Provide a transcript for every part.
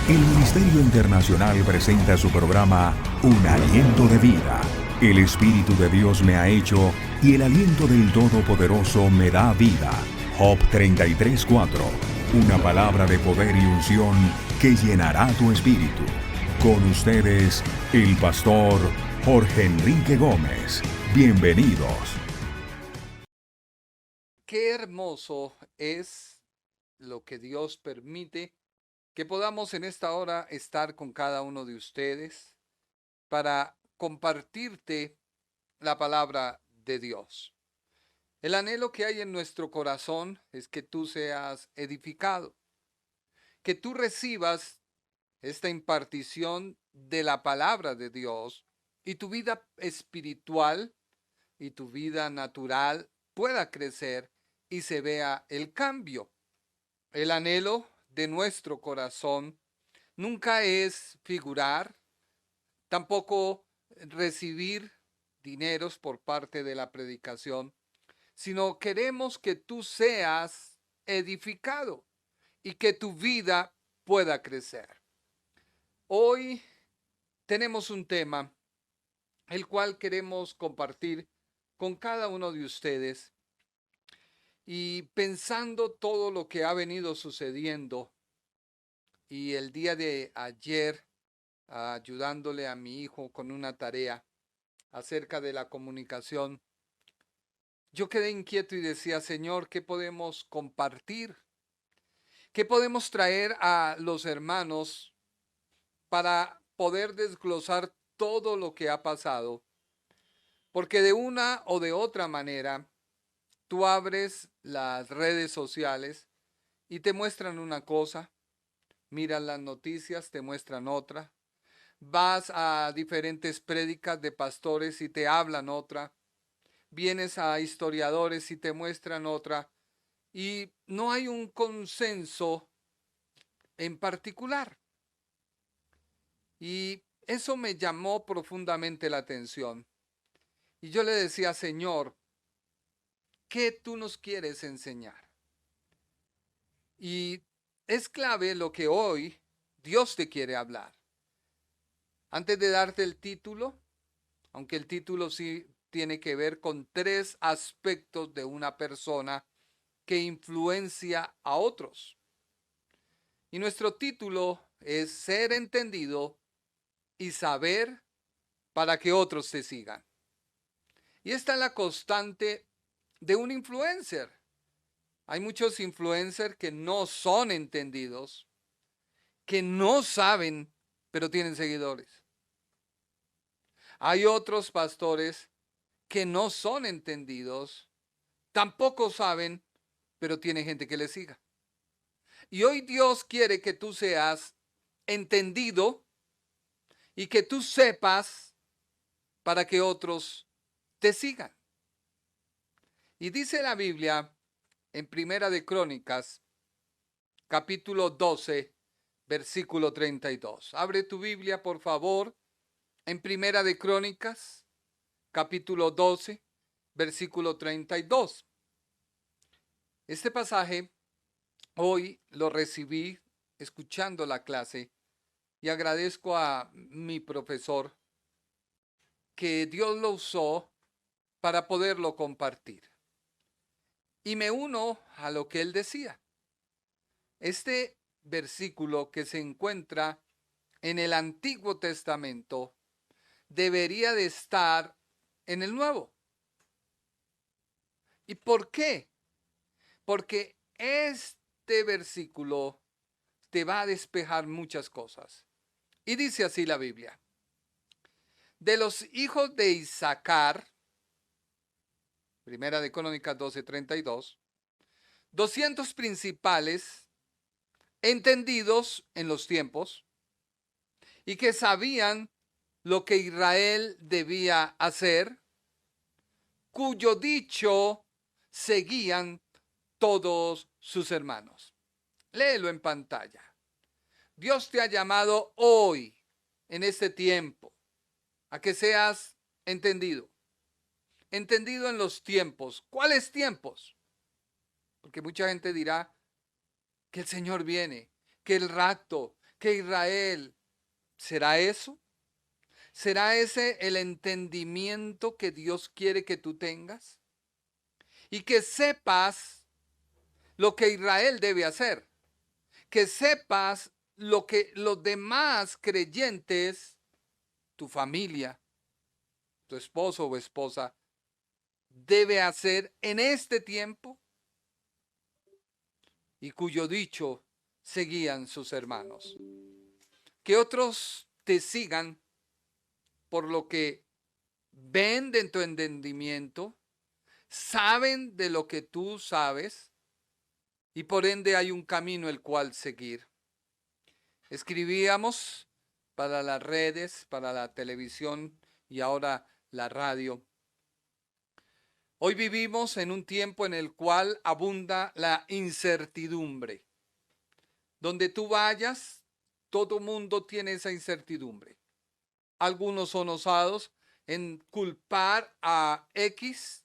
El Ministerio Internacional presenta su programa Un Aliento de Vida. El Espíritu de Dios me ha hecho y el aliento del Todopoderoso me da vida. Job 33:4. Una palabra de poder y unción que llenará tu espíritu. Con ustedes, el pastor Jorge Enrique Gómez. Bienvenidos. Qué hermoso es lo que Dios permite que podamos en esta hora estar con cada uno de ustedes para compartirte la palabra de Dios. El anhelo que hay en nuestro corazón es que tú seas edificado, que tú recibas esta impartición de la palabra de Dios y tu vida espiritual y tu vida natural pueda crecer y se vea el cambio. El anhelo de nuestro corazón nunca es figurar, tampoco recibir dineros por parte de la predicación, sino queremos que tú seas edificado y que tu vida pueda crecer. Hoy tenemos un tema el cual queremos compartir con cada uno de ustedes y pensando todo lo que ha venido sucediendo y el día de ayer ayudándole a mi hijo con una tarea acerca de la comunicación, yo quedé inquieto y decía, Señor, ¿qué podemos compartir? ¿Qué podemos traer a los hermanos para poder desglosar todo lo que ha pasado? Porque de una o de otra manera, tú abres las redes sociales y te muestran una cosa, miras las noticias, te muestran otra, vas a diferentes prédicas de pastores y te hablan otra, vienes a historiadores y te muestran otra, y no hay un consenso en particular. Y eso me llamó profundamente la atención. Y yo le decía, Señor, ¿qué tú nos quieres enseñar? Y es clave lo que hoy Dios te quiere hablar. Antes de darte el título, aunque el título sí tiene que ver con 3 aspectos de una persona que influencia a otros. Y nuestro título es Ser entendido y saber para que otros te sigan. Y esta es la constante de un influencer. Hay muchos influencers que no son entendidos, que no saben, pero tienen seguidores. Hay otros pastores que no son entendidos, tampoco saben, pero tiene gente que les siga. Y hoy Dios quiere que tú seas entendido y que tú sepas para que otros te sigan. Y dice la Biblia en Primera de Crónicas, capítulo 12, versículo 32. Abre tu Biblia, por favor, en Primera de Crónicas, capítulo 12, versículo 32. Este pasaje hoy lo recibí escuchando la clase y agradezco a mi profesor que Dios lo usó para poderlo compartir. Y me uno a lo que él decía. Este versículo que se encuentra en el Antiguo Testamento debería de estar en el Nuevo. ¿Y por qué? Porque este versículo te va a despejar muchas cosas. Y dice así la Biblia. De los hijos de Isaacar, Primera de Crónicas 12:32, 200 principales entendidos en los tiempos y que sabían lo que Israel debía hacer, cuyo dicho seguían todos sus hermanos. Léelo en pantalla. Dios te ha llamado hoy, en este tiempo, a que seas entendido. Entendido en los tiempos. ¿Cuáles tiempos? Porque mucha gente dirá que el Señor viene, que el rapto, que Israel, ¿será eso? ¿Será ese el entendimiento que Dios quiere que tú tengas? Y que sepas lo que Israel debe hacer, que sepas lo que los demás creyentes, tu familia, tu esposo o esposa, debe hacer en este tiempo y cuyo dicho seguían sus hermanos. Que otros te sigan por lo que ven de tu entendimiento, saben de lo que tú sabes y por ende hay un camino el cual seguir. Escribíamos para las redes, para la televisión y ahora la radio. Hoy vivimos en un tiempo en el cual abunda la incertidumbre. Donde tú vayas, todo mundo tiene esa incertidumbre. Algunos son osados en culpar a X,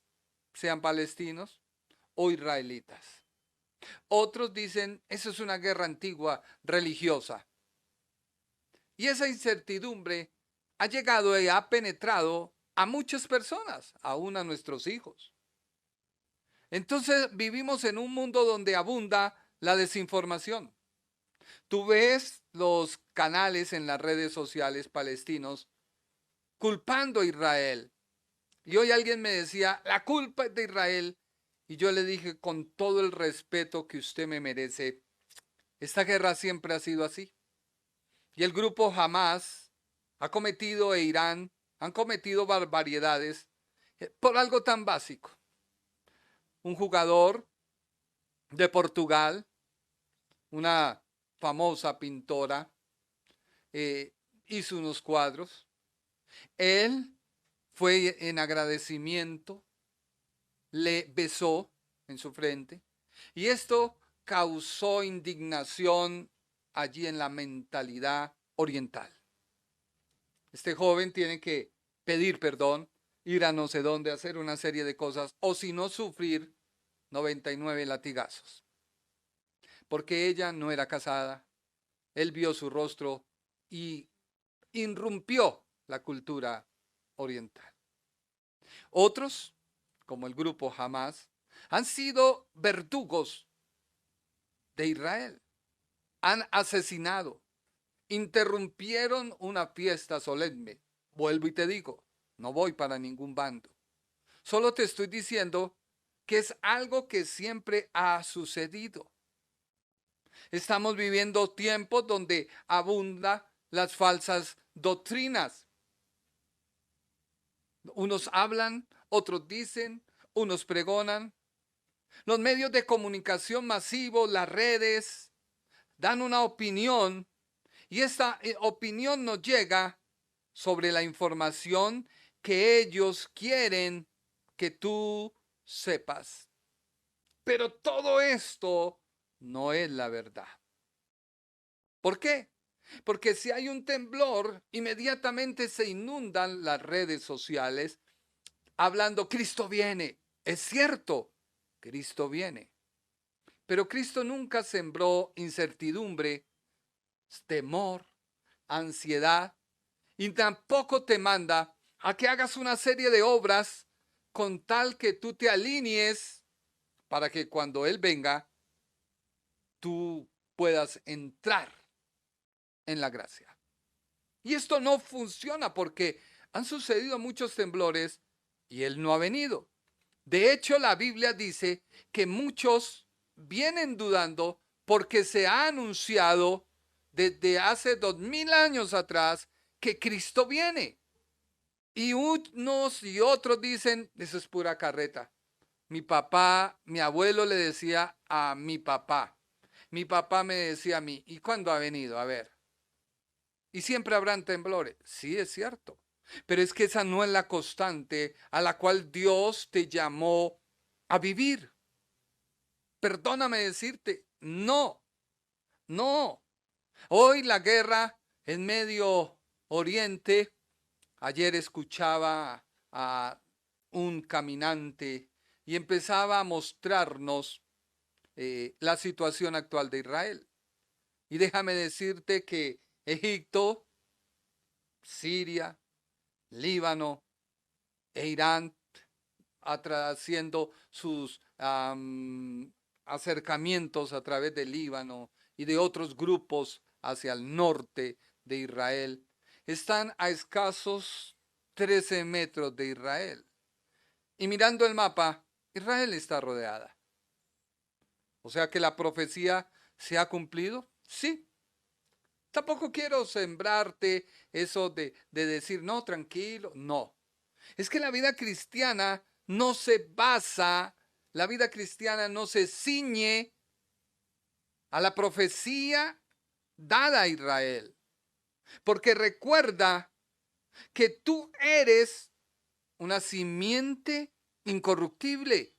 sean palestinos o israelitas. Otros dicen, eso es una guerra antigua religiosa. Y esa incertidumbre ha llegado y ha penetrado a muchas personas, aún a nuestros hijos. Entonces vivimos en un mundo donde abunda la desinformación. Tú ves los canales en las redes sociales palestinos culpando a Israel. Y hoy alguien me decía, la culpa es de Israel. Y yo le dije, con todo el respeto que usted me merece, esta guerra siempre ha sido así. Y el grupo Hamas ha cometido e Irán han cometido barbaridades por algo tan básico. Un jugador de Portugal, una famosa pintora, hizo unos cuadros. Él fue en agradecimiento, le besó en su frente y esto causó indignación allí en la mentalidad oriental. Este joven tiene que pedir perdón, ir a no sé dónde, hacer una serie de cosas o si no sufrir 99 latigazos. Porque ella no era casada, él vio su rostro y irrumpió la cultura oriental. Otros, como el grupo Hamas, han sido verdugos de Israel. Han asesinado, interrumpieron una fiesta solemne. Vuelvo y te digo, no voy para ningún bando. Solo te estoy diciendo que es algo que siempre ha sucedido. Estamos viviendo tiempos donde abundan las falsas doctrinas. Unos hablan, otros dicen, unos pregonan. Los medios de comunicación masivos, las redes, dan una opinión y esta opinión nos llega sobre la información que ellos quieren que tú sepas. Pero todo esto no es la verdad. ¿Por qué? Porque si hay un temblor, inmediatamente se inundan las redes sociales hablando, Cristo viene. Es cierto, Cristo viene. Pero Cristo nunca sembró incertidumbre, temor, ansiedad, y tampoco te manda a que hagas una serie de obras con tal que tú te alinees para que cuando Él venga, tú puedas entrar en la gracia. Y esto no funciona porque han sucedido muchos temblores y Él no ha venido. De hecho, la Biblia dice que muchos vienen dudando porque se ha anunciado desde hace 2000 años atrás que Cristo viene. Y unos y otros dicen, eso es pura carreta. Mi papá, mi abuelo le decía a mi papá me decía a mí, ¿y cuándo ha venido? A ver. Y siempre habrán temblores. Sí, es cierto. Pero es que esa no es la constante a la cual Dios te llamó a vivir. Perdóname decirte, no, no. Hoy la guerra en Medio Oriente, ayer escuchaba a un caminante y empezaba a mostrarnos la situación actual de Israel. Y déjame decirte que Egipto, Siria, Líbano e Irán, haciendo sus acercamientos a través del Líbano y de otros grupos hacia el norte de Israel, están a escasos 13 metros de Israel. Y mirando el mapa, Israel está rodeada. O sea que la profecía se ha cumplido. Sí. Tampoco quiero sembrarte eso de decir, no, tranquilo. No. Es que la vida cristiana no se basa, la vida cristiana no se ciñe a la profecía dada a Israel. Porque recuerda que tú eres una simiente incorruptible.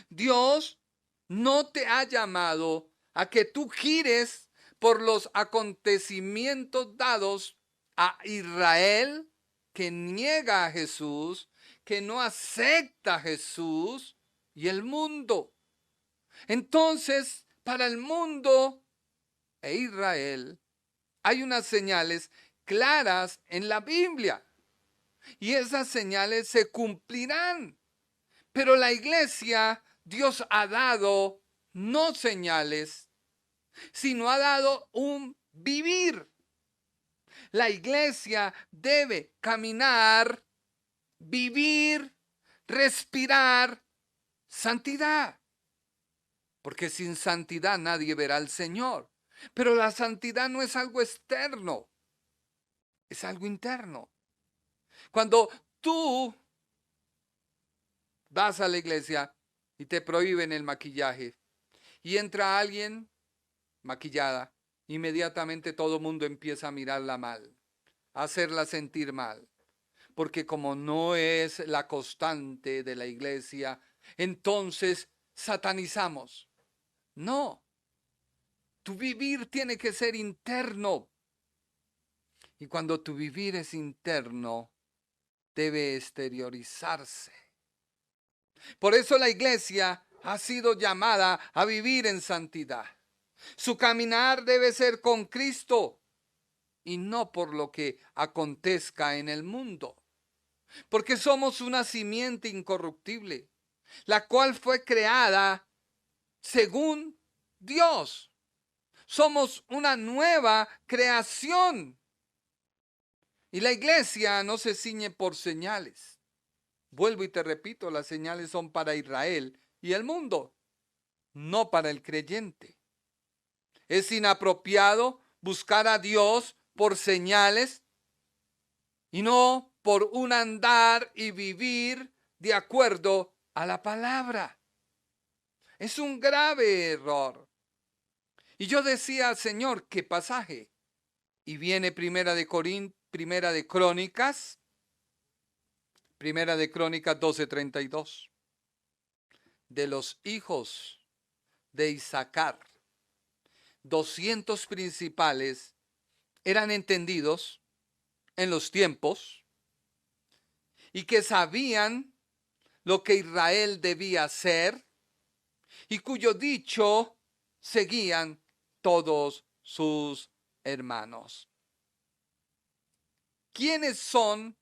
Dios no te ha llamado a que tú gires por los acontecimientos dados a Israel, que niega a Jesús, que no acepta a Jesús, y el mundo. Entonces, para el mundo e Israel hay unas señales claras en la Biblia, y esas señales se cumplirán. Pero la iglesia, Dios ha dado no señales, sino ha dado un vivir. La iglesia debe caminar, vivir, respirar santidad. Porque sin santidad nadie verá al Señor. Pero la santidad no es algo externo, es algo interno. Cuando tú vas a la iglesia y te prohíben el maquillaje y entra alguien maquillada, inmediatamente todo el mundo empieza a mirarla mal, a hacerla sentir mal, porque como no es la constante de la iglesia, entonces satanizamos. No, tu vivir tiene que ser interno, y cuando tu vivir es interno, debe exteriorizarse. Por eso la iglesia ha sido llamada a vivir en santidad. Su caminar debe ser con Cristo y no por lo que acontezca en el mundo. Porque somos una simiente incorruptible, la cual fue creada según Dios. Somos una nueva creación. Y la iglesia no se ciñe por señales. Vuelvo y te repito, las señales son para Israel y el mundo, no para el creyente. Es inapropiado buscar a Dios por señales y no por un andar y vivir de acuerdo a la palabra. Es un grave error. Y yo decía, Señor, ¿qué pasaje? Y viene Primera de Crónicas 12:32. De los hijos de Isaacar, 200 principales eran entendidos en los tiempos y que sabían lo que Israel debía hacer y cuyo dicho seguían todos sus hermanos. ¿Quiénes son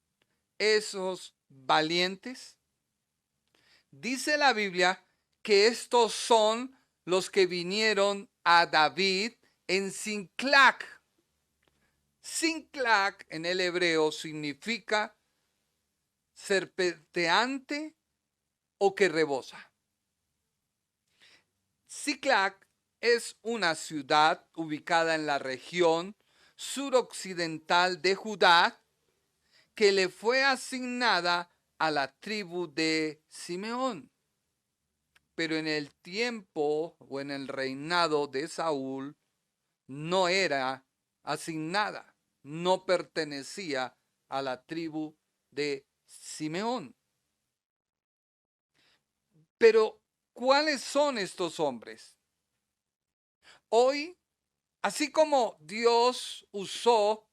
esos valientes? Dice la Biblia que estos son los que vinieron a David en Siclag. Siclag en el hebreo significa serpenteante o que rebosa. Siclag es una ciudad ubicada en la región suroccidental de Judá que le fue asignada a la tribu de Simeón. Pero en el tiempo o en el reinado de Saúl no era asignada, no pertenecía a la tribu de Simeón. Pero, ¿cuáles son estos hombres? Hoy, así como Dios usó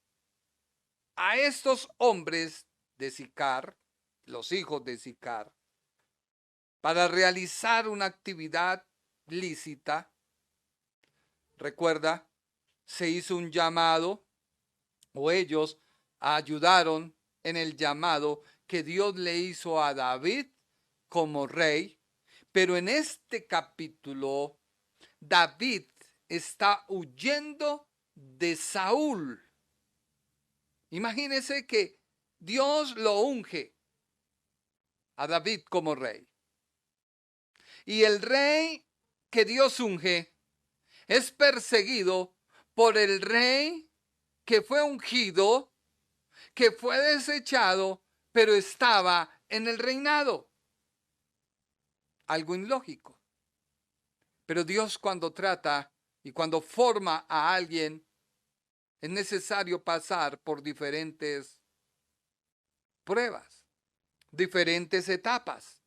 a estos hombres de Sicar, los hijos de Sicar, para realizar una actividad lícita, recuerda se hizo un llamado, o ellos ayudaron en el llamado que Dios le hizo a David como rey. Pero en este capítulo, David está huyendo de Saúl. Imagínense que Dios lo unge a David como rey. Y el rey que Dios unge es perseguido por el rey que fue ungido, que fue desechado, pero estaba en el reinado. Algo ilógico. Pero Dios, cuando trata y cuando forma a alguien, es necesario pasar por diferentes pruebas, diferentes etapas,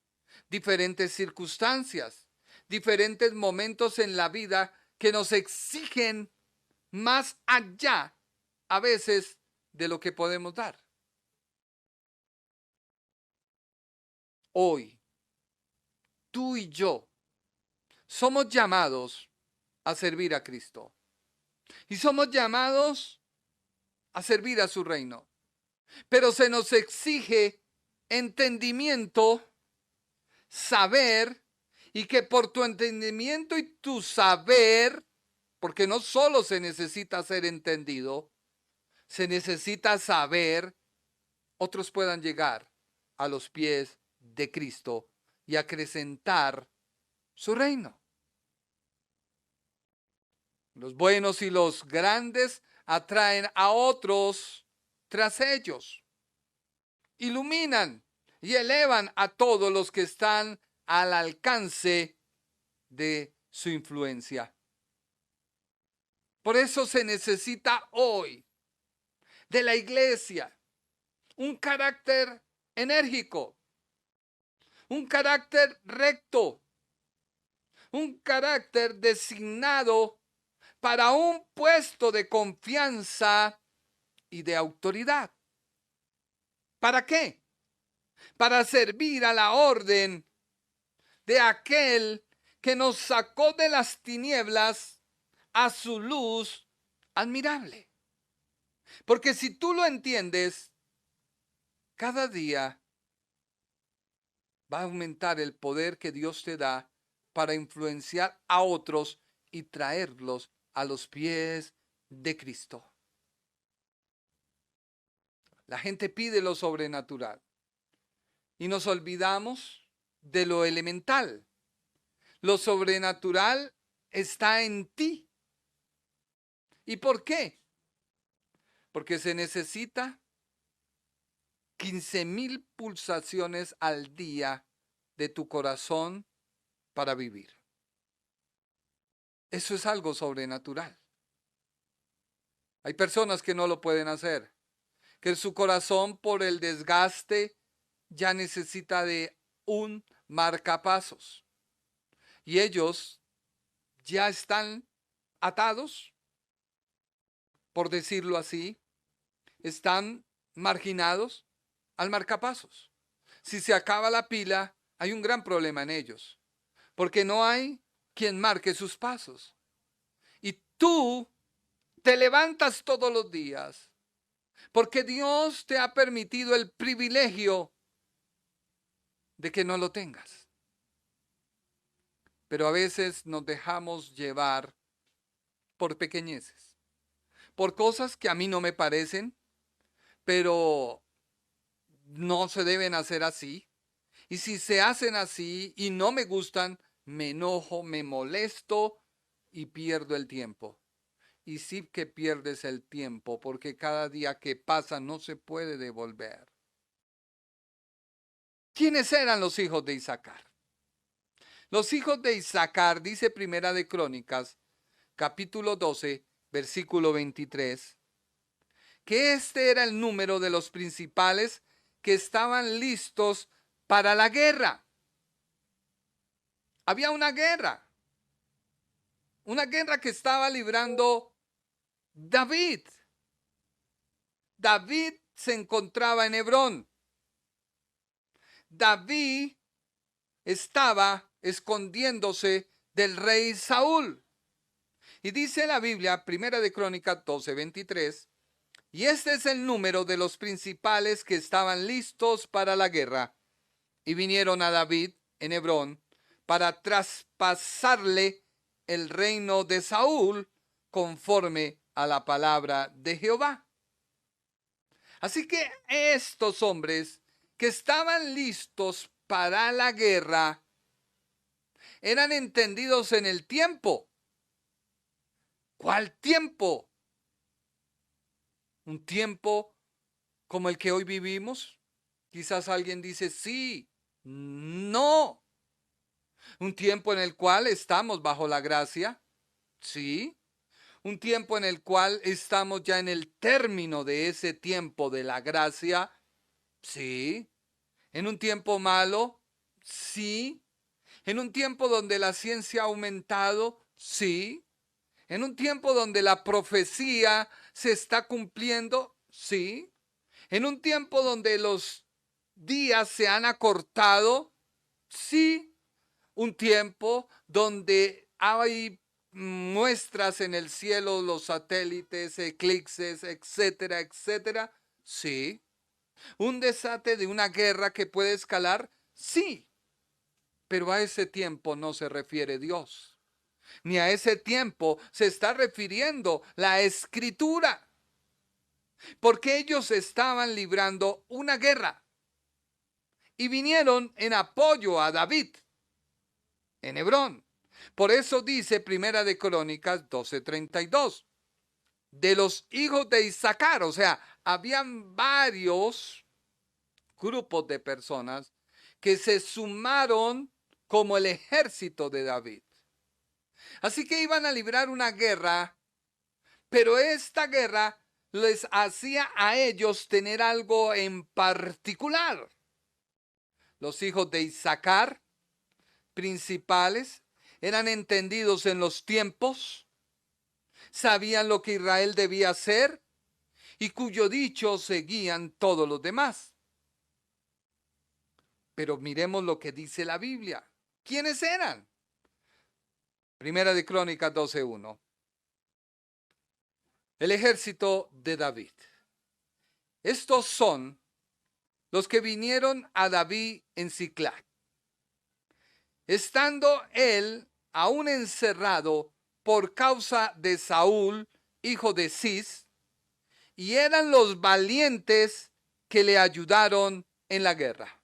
diferentes circunstancias, diferentes momentos en la vida que nos exigen más allá, a veces, de lo que podemos dar. Hoy, tú y yo somos llamados a servir a Cristo. Y somos llamados a servir a su reino. Pero se nos exige entendimiento, saber, y que por tu entendimiento y tu saber, porque no solo se necesita ser entendido, se necesita saber, otros puedan llegar a los pies de Cristo y acrecentar su reino. Los buenos y los grandes atraen a otros tras ellos. Iluminan y elevan a todos los que están al alcance de su influencia. Por eso se necesita hoy de la iglesia un carácter enérgico, un carácter recto, un carácter designado para un puesto de confianza y de autoridad. ¿Para qué? Para servir a la orden de aquel que nos sacó de las tinieblas a su luz admirable. Porque si tú lo entiendes, cada día va a aumentar el poder que Dios te da para influenciar a otros y traerlos a los pies de Cristo. La gente pide lo sobrenatural y nos olvidamos de lo elemental. Lo sobrenatural está en ti. ¿Y por qué? Porque se necesita 15,000 pulsaciones al día de tu corazón para vivir. Eso es algo sobrenatural. Hay personas que no lo pueden hacer, que su corazón por el desgaste ya necesita de un marcapasos. Y ellos ya están atados, por decirlo así, están marginados al marcapasos. Si se acaba la pila, hay un gran problema en ellos, porque no hay quien marque sus pasos. Y tú te levantas todos los días, porque Dios te ha permitido el privilegio de que no lo tengas. Pero a veces nos dejamos llevar por pequeñeces, por cosas que a mí no me parecen, pero no se deben hacer así. Y si se hacen así y no me gustan, me enojo, me molesto y pierdo el tiempo. Y sí que pierdes el tiempo, porque cada día que pasa no se puede devolver. ¿Quiénes eran los hijos de Isaacar? Los hijos de Isaacar, dice Primera de Crónicas, capítulo 12, versículo 23, que este era el número de los principales que estaban listos para la guerra. Había una guerra que estaba librando David. David se encontraba en Hebrón. David estaba escondiéndose del rey Saúl. Y dice la Biblia, Primera de Crónicas 12:23, y este es el número de los principales que estaban listos para la guerra, y vinieron a David en Hebrón para traspasarle el reino de Saúl conforme a la palabra de Jehová. Así que estos hombres que estaban listos para la guerra eran entendidos en el tiempo. ¿Cuál tiempo? ¿Un tiempo como el que hoy vivimos? Quizás alguien dice sí, no. ¿Un tiempo en el cual estamos bajo la gracia? Sí. ¿Un tiempo en el cual estamos ya en el término de ese tiempo de la gracia? Sí. ¿En un tiempo malo? Sí. ¿En un tiempo donde la ciencia ha aumentado? Sí. ¿En un tiempo donde la profecía se está cumpliendo? Sí. ¿En un tiempo donde los días se han acortado? Sí. ¿Un tiempo donde hay muestras en el cielo, los satélites, eclipses, etcétera, etcétera? Sí. ¿Un desate de una guerra que puede escalar? Sí. Pero a ese tiempo no se refiere Dios. Ni a ese tiempo se está refiriendo la Escritura. Porque ellos estaban librando una guerra. Y vinieron en apoyo a David en Hebrón. Por eso dice Primera de Crónicas 12:32. De los hijos de Isaacar, o sea, habían varios grupos de personas que se sumaron como el ejército de David. Así que iban a librar una guerra, pero esta guerra les hacía a ellos tener algo en particular. Los hijos de Isaacar, principales, eran entendidos en los tiempos, sabían lo que Israel debía hacer y cuyo dicho seguían todos los demás. Pero miremos lo que dice la Biblia. ¿Quiénes eran? Primera de Crónicas 12:1. El ejército de David. Estos son los que vinieron a David en Siclag, estando él aún encerrado por causa de Saúl, hijo de Cis, y eran los valientes que le ayudaron en la guerra.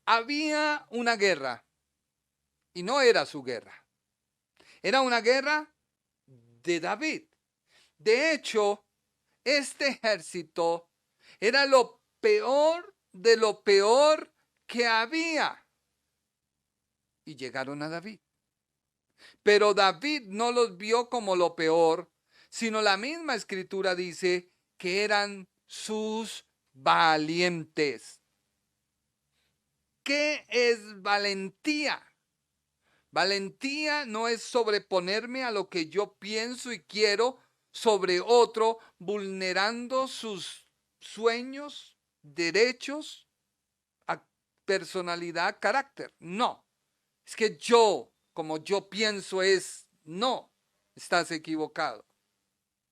Había una guerra, y no era su guerra. Era una guerra de David. De hecho, este ejército era lo peor de lo peor que había. Y llegaron a David. Pero David no los vio como lo peor, sino la misma escritura dice que eran sus valientes. ¿Qué es valentía? Valentía no es sobreponerme a lo que yo pienso y quiero sobre otro, vulnerando sus sueños, derechos, personalidad, carácter. No, es que yo, como yo pienso es, no, estás equivocado.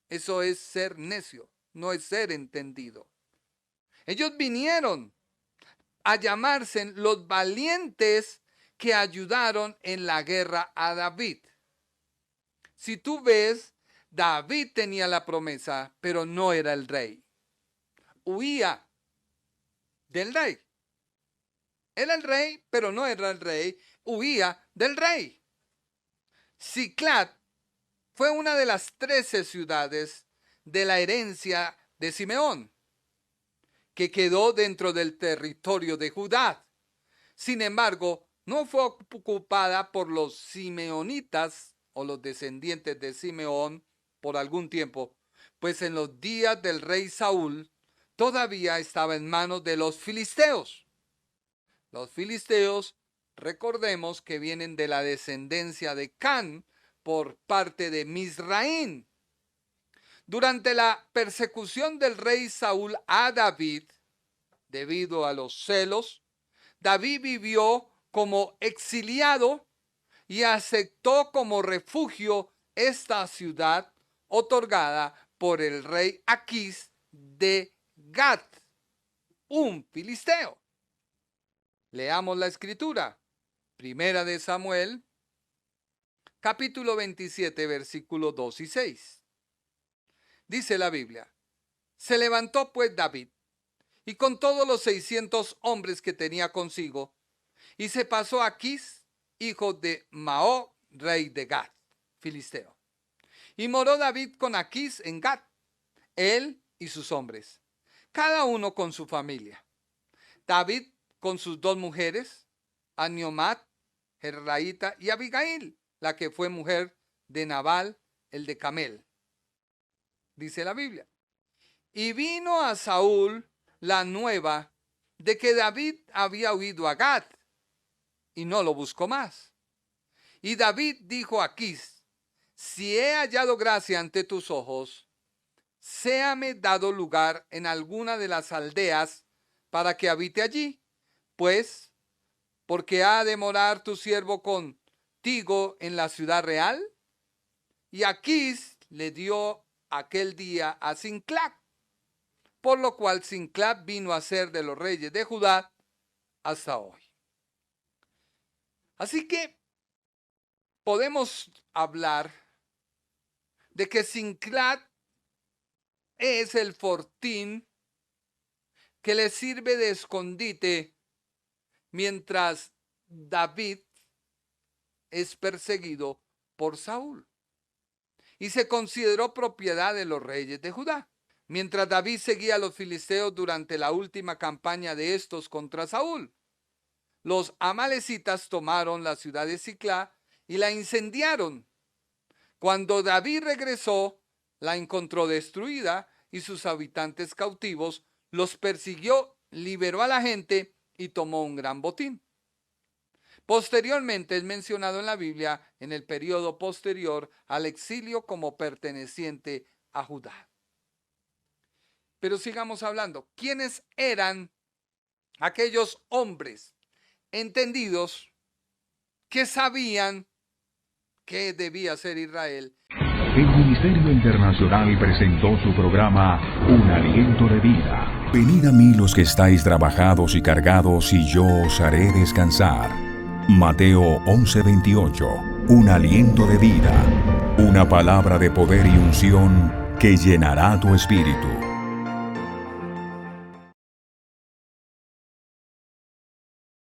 Eso es ser necio, no es ser entendido. Ellos vinieron a llamarse los valientes que ayudaron en la guerra a David. Si tú ves, David tenía la promesa, pero no era el rey. Huía del rey. Era el rey, pero no era el rey. Huía del rey. Siclag fue una de las 13 ciudades de la herencia de Simeón, que quedó dentro del territorio de Judá. Sin embargo, no fue ocupada por los simeonitas o los descendientes de Simeón por algún tiempo, pues en los días del rey Saúl todavía estaba en manos de los filisteos. Los filisteos, recordemos que vienen de la descendencia de Can por parte de Misraín. Durante la persecución del rey Saúl a David, debido a los celos, David vivió como exiliado y aceptó como refugio esta ciudad otorgada por el rey Aquís de Gat, un filisteo. Leamos la escritura. Primera de Samuel, capítulo 27, versículos 2 y 6. Dice la Biblia: se levantó pues David, y con todos los 600 hombres que tenía consigo, y se pasó a Aquís, hijo de Maó, rey de Gat, filisteo. Y moró David con Aquís en Gat, él y sus hombres, cada uno con su familia. David con sus 2 mujeres, Aniomat, Jerraíta, y Abigail, la que fue mujer de Nabal, el de Camel. Dice la Biblia: y vino a Saúl la nueva de que David había huido a Gat, y no lo buscó más. Y David dijo a Aquís: si he hallado gracia ante tus ojos, séame dado lugar en alguna de las aldeas para que habite allí, pues, porque ha de morar tu siervo contigo en la ciudad real. Y Aquís le dio aquel día a Sinclac, por lo cual Sinclac vino a ser de los reyes de Judá hasta hoy. Así que podemos hablar de que Sinclac es el fortín que le sirve de escondite mientras David es perseguido por Saúl, y se consideró propiedad de los reyes de Judá. Mientras David seguía a los filisteos durante la última campaña de estos contra Saúl, los amalecitas tomaron la ciudad de Siclá y la incendiaron. Cuando David regresó, la encontró destruida y sus habitantes cautivos. Los persiguió, liberó a la gente y tomó un gran botín. Posteriormente es mencionado en la Biblia en el periodo posterior al exilio como perteneciente a Judá. Pero sigamos hablando. ¿Quiénes eran aquellos hombres entendidos que sabían qué debía ser Israel? El Ministerio Internacional presentó su programa Un Aliento de Vida. Venid a mí los que estáis trabajados y cargados, y yo os haré descansar. Mateo 11:28. Un aliento de vida. Una palabra de poder y unción que llenará tu espíritu.